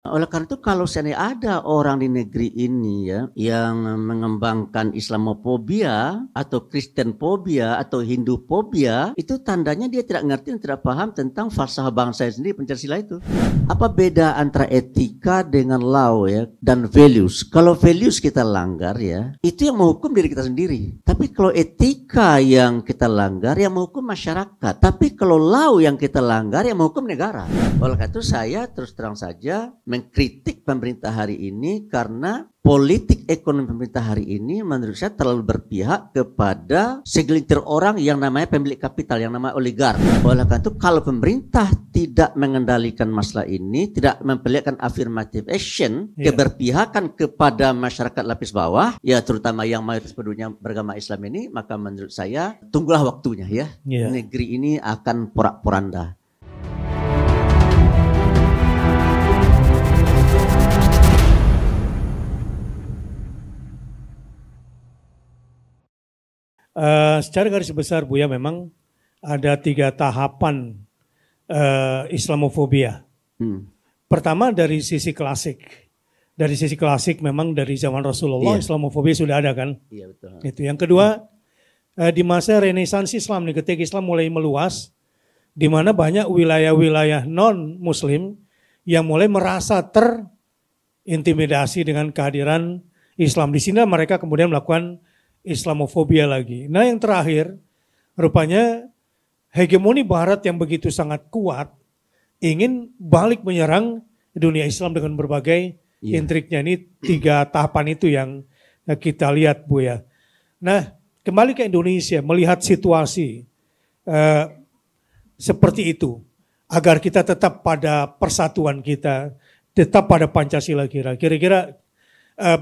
Oleh karena itu kalau seandainya ada orang di negeri ini ya yang mengembangkan Islamofobia atau Kristenfobia atau Hindufobia, itu tandanya dia tidak ngerti dan tidak paham tentang falsafah bangsa sendiri, Pancasila itu. Apa beda antara etika dengan law ya dan values? Kalau values kita langgar ya, itu yang menghukum diri kita sendiri. Tapi kalau etika yang kita langgar yang menghukum masyarakat. Tapi kalau law yang kita langgar yang menghukum negara. Oleh karena itu saya terus terang saja mengkritik pemerintah hari ini karena politik ekonomi pemerintah hari ini menurut saya terlalu berpihak kepada segelintir orang yang namanya pemilik kapital, yang namanya oligark. Oleh karena itu kalau pemerintah tidak mengendalikan masalah ini, tidak memperlihatkan affirmative action, keberpihakan kepada masyarakat lapis bawah, ya terutama yang mayoritas penduduknya beragama Islam ini, maka menurut saya tunggulah waktunya ya. Negeri ini akan porak-poranda. Secara garis besar Buya memang ada 3 tahapan Islamofobia. Pertama dari sisi klasik. Dari sisi klasik memang dari zaman Rasulullah Islamofobia sudah ada kan. Iya betul. Itu. Yang kedua di masa Renaissance Islam nih, ketika Islam mulai meluas, di mana banyak wilayah-wilayah non-Muslim yang mulai merasa terintimidasi dengan kehadiran Islam. Di sini mereka kemudian melakukan Islamofobia lagi. Nah yang terakhir, rupanya hegemoni Barat yang begitu sangat kuat ingin balik menyerang dunia Islam dengan berbagai intriknya. Ini 3 tahapan itu yang kita lihat Buya. Nah kembali ke Indonesia, melihat situasi seperti itu, agar kita tetap pada persatuan kita, tetap pada Pancasila kira-kira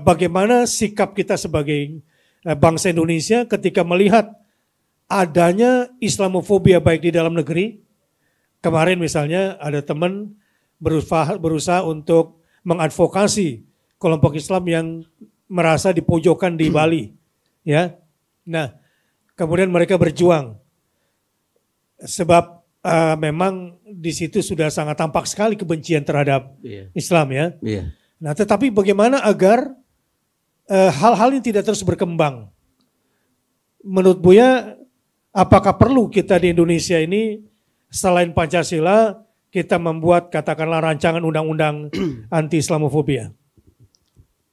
bagaimana sikap kita sebagai bangsa Indonesia ketika melihat adanya Islamofobia baik di dalam negeri. Kemarin misalnya ada teman berusaha untuk mengadvokasi kelompok Islam yang merasa dipojokkan di Bali, ya. Nah, kemudian mereka berjuang sebab memang di situ sudah sangat tampak sekali kebencian terhadap Islam ya. Nah, tetapi bagaimana agar hal-hal ini tidak terus berkembang? Menurut Buya, apakah perlu kita di Indonesia ini selain Pancasila kita membuat katakanlah rancangan undang-undang anti-Islamofobia?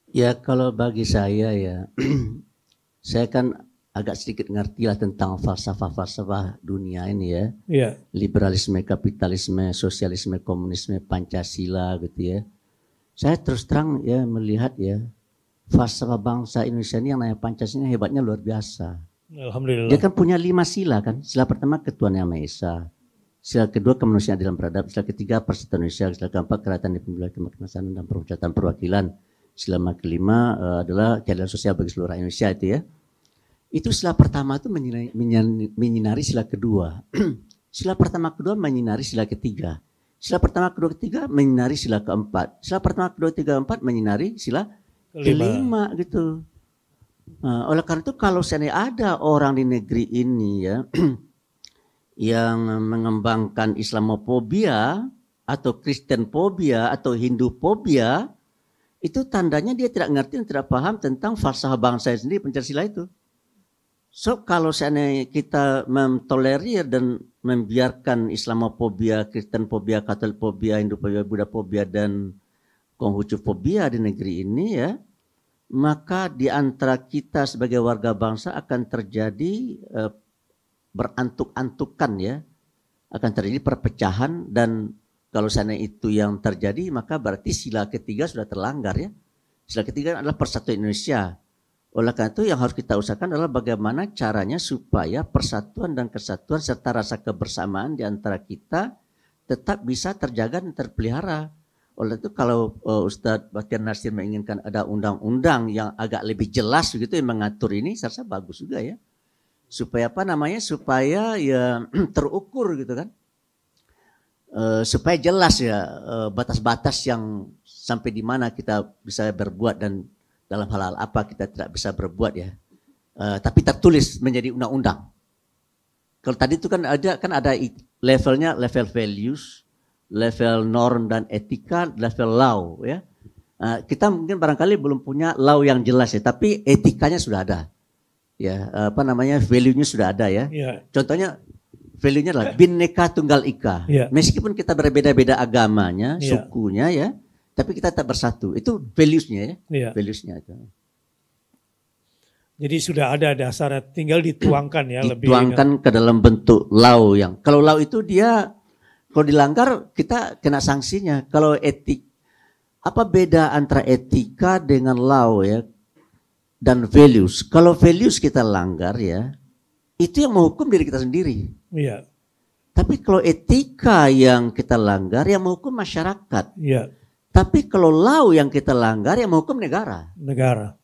Ya kalau bagi saya ya, saya kan agak sedikit ngerti lah tentang falsafah-falsafah dunia ini ya. Liberalisme, kapitalisme, sosialisme, komunisme, Pancasila gitu ya. Saya terus terang ya melihat ya, falsafah bangsa Indonesia ini yang namanya Pancasila hebatnya luar biasa. Alhamdulillah. Dia kan punya 5 sila kan. Sila pertama ketuhanan yang Maha Esa. Sila kedua kemanusiaan dalam beradab. Sila ketiga persatuan Indonesia. Sila keempat kerakyatan dan pemilihan kemanusiaan dan perwujudan perwakilan. Sila kelima adalah keadilan sosial bagi seluruh Indonesia itu ya. Itu sila pertama itu menyinari sila kedua. Sila pertama kedua menyinari sila ketiga. Sila pertama kedua ketiga menyinari sila keempat. Sila pertama kedua tiga empat menyinari sila kelima gitu. Oleh karena itu kalau seandainya ada orang di negeri ini ya yang mengembangkan Islamofobia atau Kristenfobia atau Hindufobia, itu tandanya dia tidak ngerti dan tidak paham tentang falsafah bangsa sendiri, Pancasila itu. So kalau seandainya kita mentolerir dan membiarkan Islamofobia, Kristenfobia, Katolikfobia, Hindufobia, Buddhafobia dan Konghucufobia di negeri ini ya, maka di antara kita sebagai warga bangsa akan terjadi berantuk-antukan ya, akan terjadi perpecahan. Dan kalau sana itu yang terjadi maka berarti sila ketiga sudah terlanggar ya. Sila ketiga adalah persatuan Indonesia. Oleh karena itu yang harus kita usahakan adalah bagaimana caranya supaya persatuan dan kesatuan serta rasa kebersamaan di antara kita tetap bisa terjaga dan terpelihara. Oleh itu kalau Ustadz Bakhtiar Nasir menginginkan ada undang-undang yang agak lebih jelas begitu yang mengatur ini, saya rasa bagus juga ya. Supaya apa namanya? Supaya ya terukur gitu kan. Supaya jelas ya batas-batas yang sampai di mana kita bisa berbuat dan dalam hal-hal apa kita tidak bisa berbuat ya. Tapi tertulis menjadi undang-undang. Kalau tadi itu kan ada levelnya, level values, level norm dan etika, level law ya. Kita mungkin barangkali belum punya law yang jelas ya, tapi etikanya sudah ada. Ya, value-nya sudah ada ya. Contohnya value-nya adalah Bhinneka Tunggal Ika. Meskipun kita berbeda-beda agamanya, sukunya ya, tapi kita tetap bersatu. Itu values-nya ya. Values-nya itu. Jadi sudah ada dasarnya, tinggal dituangkan ya. Dituangkan ke dalam bentuk law yang, kalau law itu dia, kalau dilanggar kita kena sanksinya. Kalau etik, apa beda antara etika dengan law ya, dan values? Kalau values kita langgar ya, itu yang menghukum diri kita sendiri. Iya. Tapi kalau etika yang kita langgar, yang menghukum masyarakat. Iya. Tapi kalau law yang kita langgar, yang menghukum negara.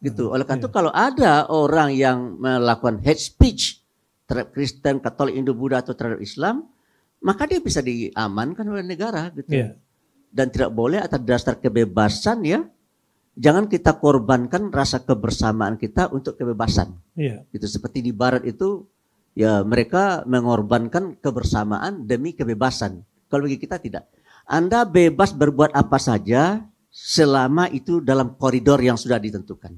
Gitu. Oleh karena itu kalau ada orang yang melakukan hate speech terhadap Kristen, Katolik, Hindu, Buddha atau terhadap Islam, maka dia bisa diamankan oleh negara gitu. Dan tidak boleh atas dasar kebebasan ya. Jangan kita korbankan rasa kebersamaan kita untuk kebebasan. Gitu, seperti di barat itu ya, mereka mengorbankan kebersamaan demi kebebasan. Kalau bagi kita tidak. Anda bebas berbuat apa saja selama itu dalam koridor yang sudah ditentukan.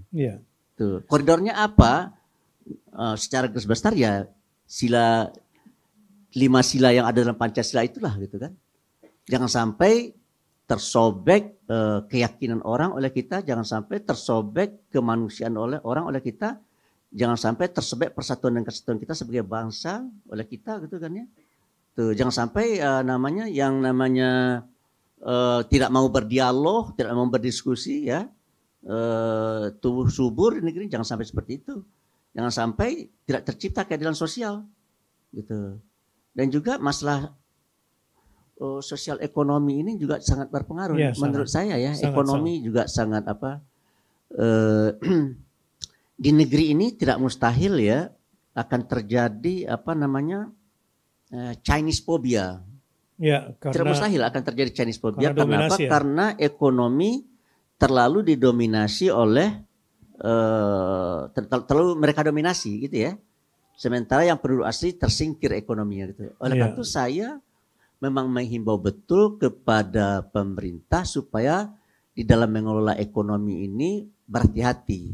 Tuh, koridornya apa? Secara garis besar ya 5 sila yang ada dalam Pancasila itulah gitu kan. Jangan sampai tersobek keyakinan orang oleh kita, jangan sampai tersobek kemanusiaan orang oleh kita, jangan sampai tersobek persatuan dan kesatuan kita sebagai bangsa oleh kita gitu kan ya. Tuh, jangan sampai tidak mau berdialog, tidak mau berdiskusi ya, tubuh subur di negeri, jangan sampai seperti itu. Jangan sampai tidak tercipta keadilan sosial gitu. Dan juga masalah sosial ekonomi ini juga sangat berpengaruh menurut saya ya. Ekonomi juga sangat di negeri ini tidak mustahil ya akan terjadi Chinese phobia. Tidak mustahil akan terjadi Chinese phobia. Karena apa? Karena ekonomi terlalu didominasi oleh terlalu mereka dominasi gitu ya. Sementara yang penduduk asli tersingkir ekonominya gitu. Oleh karena itu saya memang menghimbau betul kepada pemerintah supaya di dalam mengelola ekonomi ini berhati-hati.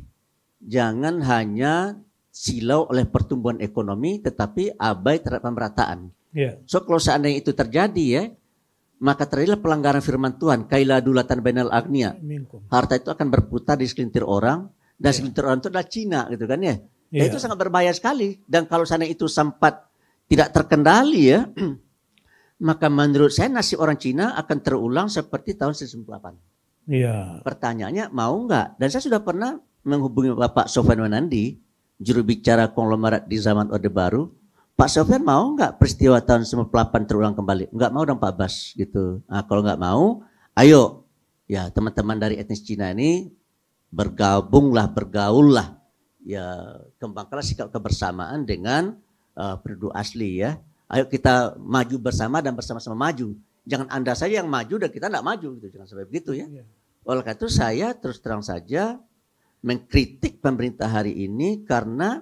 Jangan hanya silau oleh pertumbuhan ekonomi tetapi abai terhadap pemerataan. So kalau seandainya itu terjadi ya, maka terjadilah pelanggaran firman Tuhan. Kaila dulatan bainal agnia. Harta itu akan berputar di segelintir orang dan segelintir orang itu adalah Cina gitu kan ya. Dan itu sangat berbahaya sekali. Dan kalau seandainya itu sempat tidak terkendali ya, maka menurut saya nasib orang Cina akan terulang seperti tahun 1998. Pertanyaannya mau enggak? Dan saya sudah pernah menghubungi Bapak Sofyan Wanandi, juru bicara konglomerat di zaman Orde Baru. Pak Sofyan mau enggak peristiwa tahun 1998 terulang kembali? Enggak mau dong Pak Bas gitu. Nah, kalau enggak mau, ayo ya teman-teman dari etnis Cina ini bergaullah. Ya kembangkanlah sikap kebersamaan dengan penduduk asli ya. Ayo kita maju bersama dan bersama-sama maju. Jangan Anda saja yang maju dan kita tidak maju gitu. Jangan sampai begitu ya. Oleh karena itu saya terus terang saja mengkritik pemerintah hari ini karena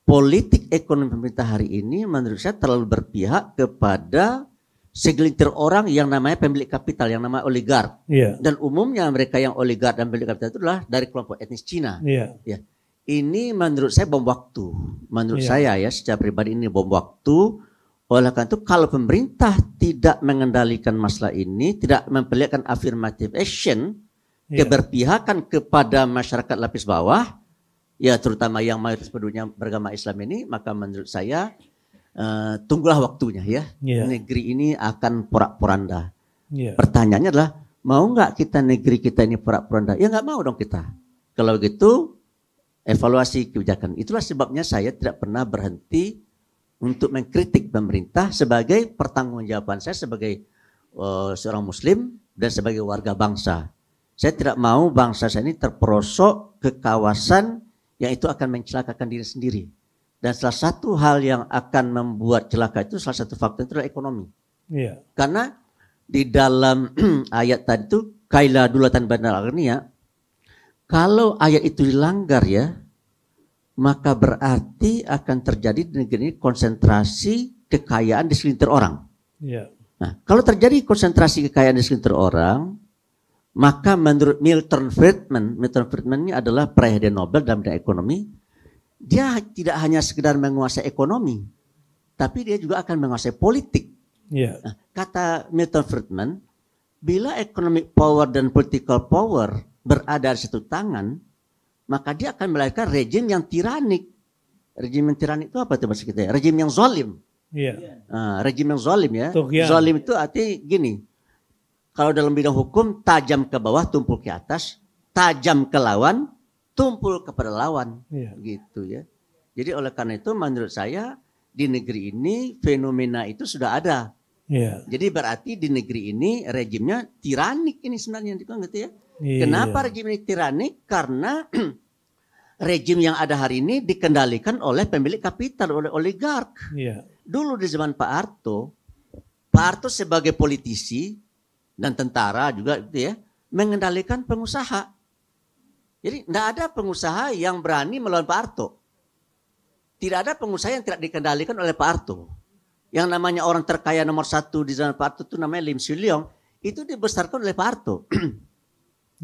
politik ekonomi pemerintah hari ini menurut saya terlalu berpihak kepada segelintir orang yang namanya pemilik kapital, yang namanya oligark. Dan umumnya mereka yang oligark dan pemilik kapital itu adalah dari kelompok etnis Cina. Ya. Ini menurut saya bom waktu. Menurut saya ya secara pribadi ini bom waktu. Oleh karena itu kalau pemerintah tidak mengendalikan masalah ini, tidak memperlihatkan affirmative action, keberpihakan kepada masyarakat lapis bawah, ya terutama yang mayoritas penduduknya beragama Islam ini, maka menurut saya tunggulah waktunya ya. Negeri ini akan porak-poranda. Pertanyaannya adalah mau nggak kita negeri kita ini porak-poranda? Ya nggak mau dong kita. Kalau begitu evaluasi kebijakan. Itulah sebabnya saya tidak pernah berhenti untuk mengkritik pemerintah sebagai pertanggungjawaban saya sebagai seorang muslim dan sebagai warga bangsa. Saya tidak mau bangsa saya ini terperosok ke kawasan yang itu akan mencelakakan diri sendiri. Dan salah satu hal yang akan membuat celaka itu, salah satu faktor itu adalah ekonomi. Karena di dalam ayat tadi itu kaila dulatan bainal agnia, kalau ayat itu dilanggar ya, maka berarti akan terjadi di negeri ini konsentrasi kekayaan di segelintir orang. Nah, kalau terjadi konsentrasi kekayaan di sekitar orang, maka menurut Milton Friedman ini adalah peraih Nobel dalam bidang ekonomi, dia tidak hanya sekedar menguasai ekonomi, tapi dia juga akan menguasai politik. Yeah. Nah, kata Milton Friedman, bila economic power dan political power berada di satu tangan, maka dia akan melahirkan rejim yang tiranik. Rejim yang tiranik itu apa itu maksud kita? Rejim yang zalim. Yeah. Rejim yang zalim ya. Tughyan. Zalim itu artinya gini. Kalau dalam bidang hukum, tajam ke bawah, tumpul ke atas, tajam ke lawan, tumpul kepada lawan. Yeah. Gitu ya. Jadi oleh karena itu menurut saya di negeri ini fenomena itu sudah ada. Yeah. Jadi berarti di negeri ini rejimnya tiranik ini sebenarnya gitu ya. Yeah. Kenapa rejim ini tiranik? Karena rejim yang ada hari ini dikendalikan oleh pemilik kapital, oleh oligark. Yeah. Dulu di zaman Pak Harto sebagai politisi dan tentara juga gitu ya, mengendalikan pengusaha. Jadi tidak ada pengusaha yang berani melawan Pak Harto. Tidak ada pengusaha yang tidak dikendalikan oleh Pak Harto. Yang namanya orang terkaya nomor 1 di zaman Pak Harto itu namanya Lim Swee Leong, itu dibesarkan oleh Pak Harto.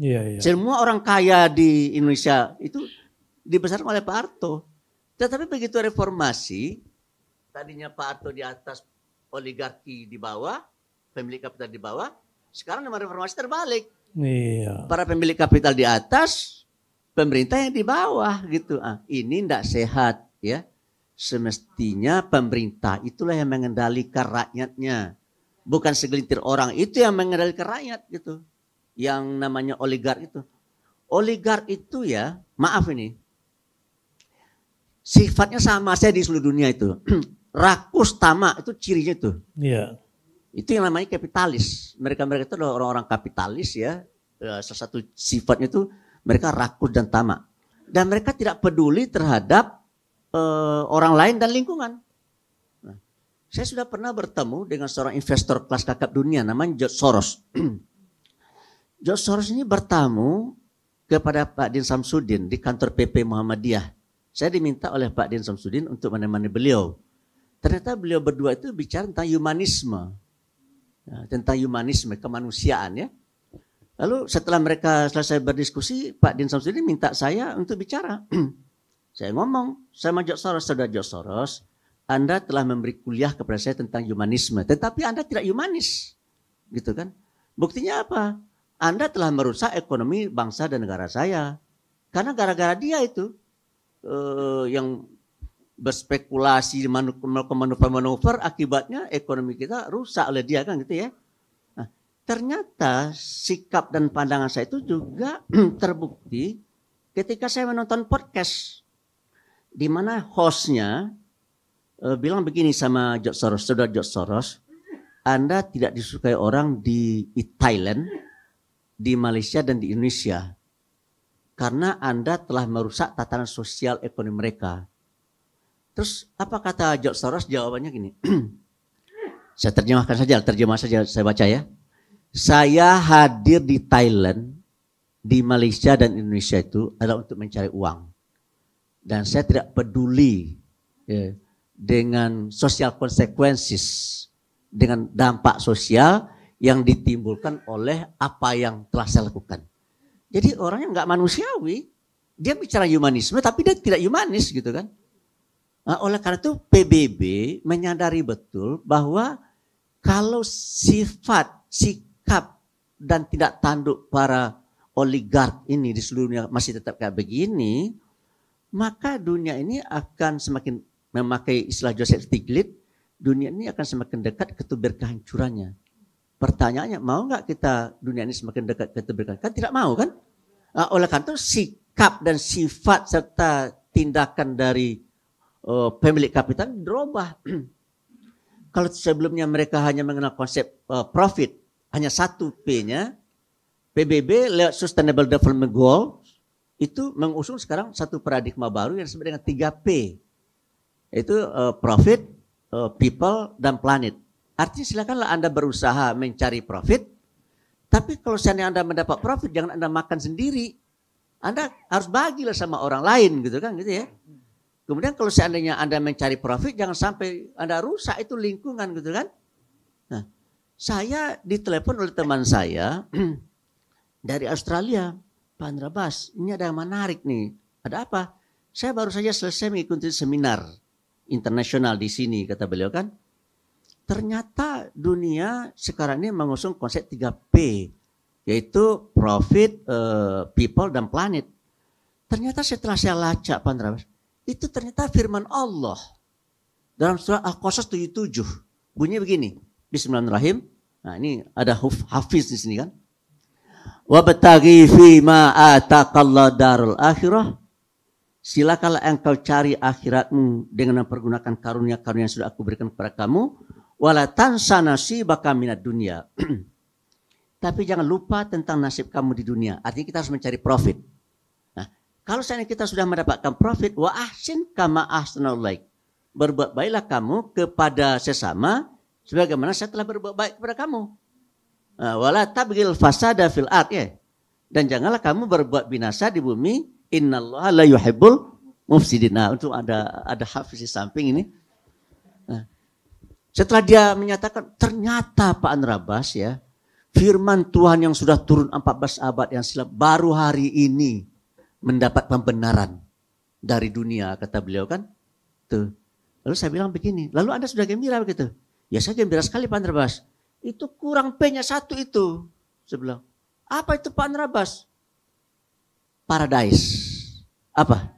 Yeah. Semua orang kaya di Indonesia itu dibesarkan oleh Pak Harto. Tetapi begitu reformasi, tadinya Pak Harto di atas, oligarki di bawah, pemilik kapital di bawah, sekarang dengan reformasi terbalik. Iya. Para pemilik kapital di atas, pemerintah yang di bawah gitu. Ini tidak sehat ya. Semestinya pemerintah itulah yang mengendalikan rakyatnya. Bukan segelintir orang itu yang mengendalikan rakyat gitu. Yang namanya oligark itu. Oligark itu ya, maaf ini. Sifatnya sama saya di seluruh dunia itu. Rakus, tamak itu cirinya itu. Iya. Itu yang namanya kapitalis. Mereka itu adalah orang-orang kapitalis ya. Salah satu sifatnya itu mereka rakus dan tamak. Dan mereka tidak peduli terhadap orang lain dan lingkungan. Nah, saya sudah pernah bertemu dengan seorang investor kelas kakap dunia namanya George Soros. George Soros ini bertamu kepada Pak Din Samsudin di kantor PP Muhammadiyah. Saya diminta oleh Pak Din Samsudin untuk menemani beliau. Ternyata beliau berdua itu bicara tentang humanisme. Tentang humanisme, kemanusiaan ya. Lalu setelah mereka selesai berdiskusi, Pak Din Samsudin minta saya untuk bicara. Saya ngomong sama George Soros, saudara George Soros, Anda telah memberi kuliah kepada saya tentang humanisme, tetapi Anda tidak humanis. Gitu kan? Buktinya apa? Anda telah merusak ekonomi bangsa dan negara saya. Karena gara-gara dia itu yang berspekulasi manuver-manuver, akibatnya ekonomi kita rusak oleh dia kan gitu ya. Nah, ternyata sikap dan pandangan saya itu juga terbukti ketika saya menonton podcast di mana hostnya bilang begini sama George Soros, saudara George Soros, Anda tidak disukai orang di Thailand, di Malaysia dan di Indonesia karena Anda telah merusak tatanan sosial ekonomi mereka. Terus apa kata George Soros? Jawabannya gini. Saya terjemah saja saya baca ya. Saya hadir di Thailand, di Malaysia dan Indonesia itu adalah untuk mencari uang. Dan saya tidak peduli ya, dengan social consequences, dengan dampak sosial yang ditimbulkan oleh apa yang telah saya lakukan. Jadi orangnya nggak manusiawi, dia bicara humanisme tapi dia tidak humanis gitu kan. Nah, oleh karena itu PBB menyadari betul bahwa kalau sifat, sikap dan tidak tanduk para oligark ini di seluruh dunia masih tetap kayak begini, maka dunia ini akan semakin, memakai istilah Joseph Stiglitz, dunia ini akan semakin dekat ke titik kehancurannya. Pertanyaannya, mau nggak kita dunia ini semakin dekat ke titik kehancuran? Kan tidak mau kan? Nah, oleh karena itu sikap dan sifat serta tindakan dari pemilik kapital berubah. Kalau sebelumnya mereka hanya mengenal konsep profit, hanya satu P-nya, PBB lewat Sustainable Development Goal itu mengusung sekarang satu paradigma baru yang disebut dengan 3P. Itu profit, people, dan planet. Artinya silakanlah Anda berusaha mencari profit, tapi kalau seandainya Anda mendapat profit, jangan Anda makan sendiri. Anda harus bagilah sama orang lain gitu kan gitu ya. Kemudian kalau seandainya Anda mencari profit, jangan sampai Anda rusak itu lingkungan gitu kan. Nah, Saya ditelepon oleh teman saya dari Australia, Pak Andrabas, ini ada yang menarik nih. Ada apa? Saya baru saja selesai mengikuti seminar internasional di sini, kata beliau kan. Ternyata dunia sekarang ini mengusung konsep 3P, yaitu profit, people, dan planet. Ternyata setelah saya lacak, Pak Andrabas, itu ternyata firman Allah dalam surah Al-Qasas 77. Bunyinya begini, Bismillahirrahmanirrahim. Nah ini ada hafiz di sini kan. Wabtaghi fima ataqallahu darul akhirah. Silakanlah engkau cari akhiratmu dengan mempergunakan karunia-karunia yang sudah aku berikan kepada kamu. Wala tansa nasibaka minad dunya. Tapi jangan lupa tentang nasib kamu di dunia. Artinya kita harus mencari profit. Nah, kalau seandainya kita sudah mendapatkan profit, wa ahsin kama ahsanallahu. Berbuat baiklah kamu kepada sesama sebagaimana saya telah berbuat baik kepada kamu. Wala tabghil fasada fil ard, ya. Dan janganlah kamu berbuat binasa di bumi. Innallaha la yuhibbul mufsidin. Nah, untuk ada hafiz di samping ini. Nah, setelah dia menyatakan ternyata Pak Andrabas ya, firman Tuhan yang sudah turun 14 abad yang silam baru hari ini mendapat pembenaran dari dunia, kata beliau kan. Tuh. Lalu saya bilang begini, lalu Anda sudah gembira begitu? Ya saya gembira sekali Pak Andrabas. Itu kurang P-nya 1 itu. Saya bilang, apa itu Pak Andrabas? Paradise. Apa?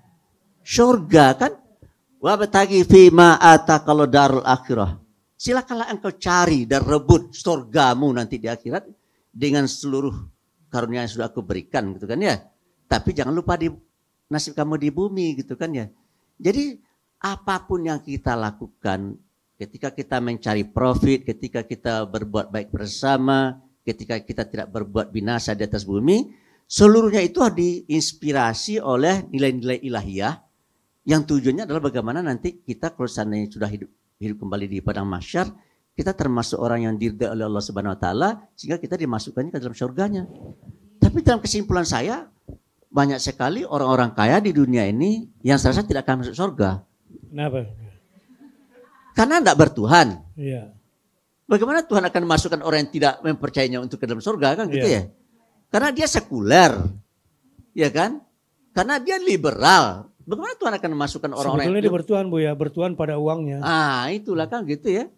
Surga kan? Wabtaghi fima ataqallahu darul akhirah. Silakanlah engkau cari dan rebut surgamu nanti di akhirat dengan seluruh karunia yang sudah aku berikan gitu kan ya. Tapi jangan lupa di nasib kamu di bumi gitu kan ya. Jadi apapun yang kita lakukan, ketika kita mencari profit, ketika kita berbuat baik bersama, ketika kita tidak berbuat binasa di atas bumi, seluruhnya itu diinspirasi oleh nilai-nilai ilahiyah yang tujuannya adalah bagaimana nanti kita kalau seandainya sudah hidup kembali di padang mahsyar, kita termasuk orang yang diridai oleh Allah Subhanahu wa taala sehingga kita dimasukkannya ke dalam surganya. Tapi dalam kesimpulan saya, banyak sekali orang-orang kaya di dunia ini yang saya rasa tidak akan masuk surga. Kenapa? Karena tidak bertuhan. Iya. Bagaimana Tuhan akan memasukkan orang yang tidak mempercayainya untuk ke dalam surga kan gitu ya? Karena dia sekuler, ya kan? Karena dia liberal. Bagaimana Tuhan akan memasukkan orang-orang sebetulnya dia bertuhan Bu ya, bertuhan pada uangnya. Itulah kan gitu ya.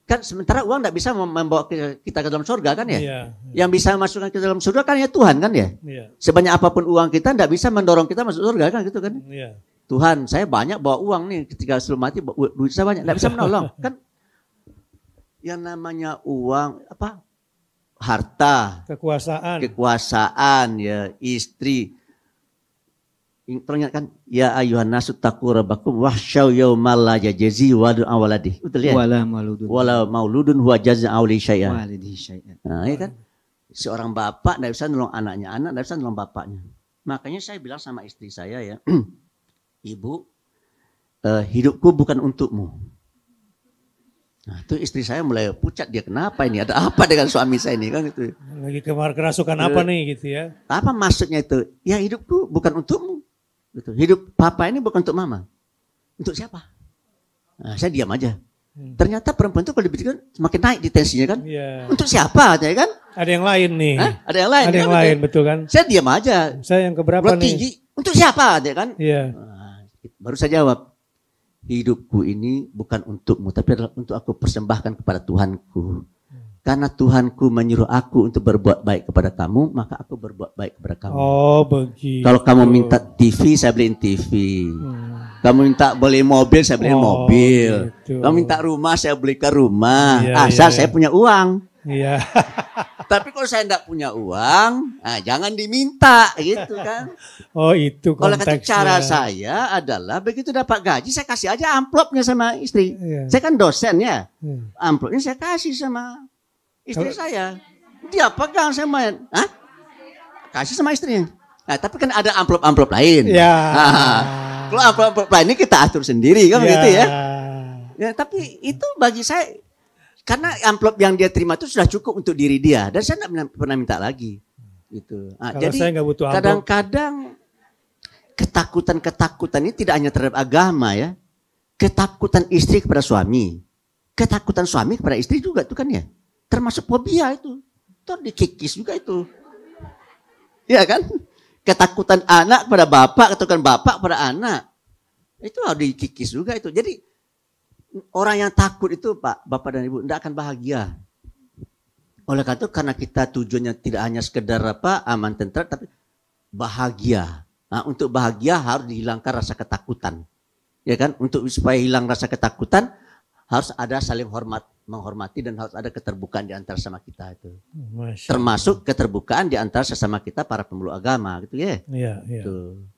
Kan sementara uang tidak bisa membawa kita ke dalam surga kan ya? Iya. Yang bisa masukkan ke dalam surga kan ya Tuhan kan ya? Iya. Sebanyak apapun uang kita tidak bisa mendorong kita masuk surga kan gitu kan? Iya. Tuhan, saya banyak bawa uang nih, ketika sebelum mati duit saya banyak, tidak bisa menolong kan? Yang namanya uang apa? Harta, kekuasaan ya, istri. Teringatkan ya ayuhan nasu taqu rabbakum wahsyau yaumal la yajzi waladun awaladi. Betul ya? Wala mauludun huwa jazza awli syai'an. Nah, ya kan? Seorang bapak tidak bisa nolong anaknya, anak tidak bisa nolong bapaknya. Makanya saya bilang sama istri saya ya, Ibu, hidupku bukan untukmu. Nah, itu istri saya mulai pucat, dia kenapa ini? Ada apa dengan suami saya ini kan gitu. Lagi kerasukan apa nih gitu ya? Apa maksudnya itu? Ya hidupku bukan untukmu. Gitu. Hidup papa ini bukan untuk mama. Untuk siapa? Nah, saya diam aja. Ternyata perempuan itu kalau dipikirkan semakin naik di tensinya kan. Yeah. Untuk siapa ya kan? Ada yang lain nih. Ada yang lain. Ada yang lain betul kan? Saya diam aja. Saya yang keberapa nih? Tinggi. Untuk siapa ya kan? Iya. Nah, baru saya jawab. Hidupku ini bukan untukmu, tapi adalah untuk aku persembahkan kepada Tuhanku. Karena Tuhanku menyuruh aku untuk berbuat baik kepada kamu, maka aku berbuat baik kepada kamu. Oh begitu. Kalau kamu minta TV, saya beliin TV. Kamu minta beli mobil, saya beliin mobil. Gitu. Kamu minta rumah, saya belikan rumah. Asal saya punya uang. Iya. Tapi kalau saya tidak punya uang, jangan diminta gitu kan. Oh itu konteksnya. Kalau cara saya adalah begitu dapat gaji, saya kasih aja amplopnya sama istri. Iya. Saya kan dosen ya. Amplopnya saya kasih sama istri saya. Dia pegang saya main. Kasih sama istrinya. Nah, tapi kan ada amplop-amplop lain. Ya. Kalau amplop-amplop lain ini kita atur sendiri kan begitu ya. Ya, tapi itu bagi saya karena amplop yang dia terima itu sudah cukup untuk diri dia dan saya tidak pernah minta lagi. Gitu. Jadi saya nggak butuh amplop. Kadang-kadang ketakutan ini tidak hanya terhadap agama ya. Ketakutan istri kepada suami. Ketakutan suami kepada istri juga itu kan ya. termasuk fobia itu dikikis juga itu. Ya kan? Ketakutan anak pada bapak, ketakutan bapak pada anak. Itu harus dikikis juga itu. Jadi orang yang takut itu Pak, Bapak dan Ibu tidak akan bahagia. Oleh karena itu, karena kita tujuannya tidak hanya sekedar aman tentram, tapi bahagia. Nah, untuk bahagia harus dihilangkan rasa ketakutan. Ya kan? Untuk supaya hilang rasa ketakutan harus ada saling menghormati dan harus ada keterbukaan di antara sama kita itu. Termasuk keterbukaan di antara sesama kita para pemeluk agama gitu ya. Iya, iya. Tuh.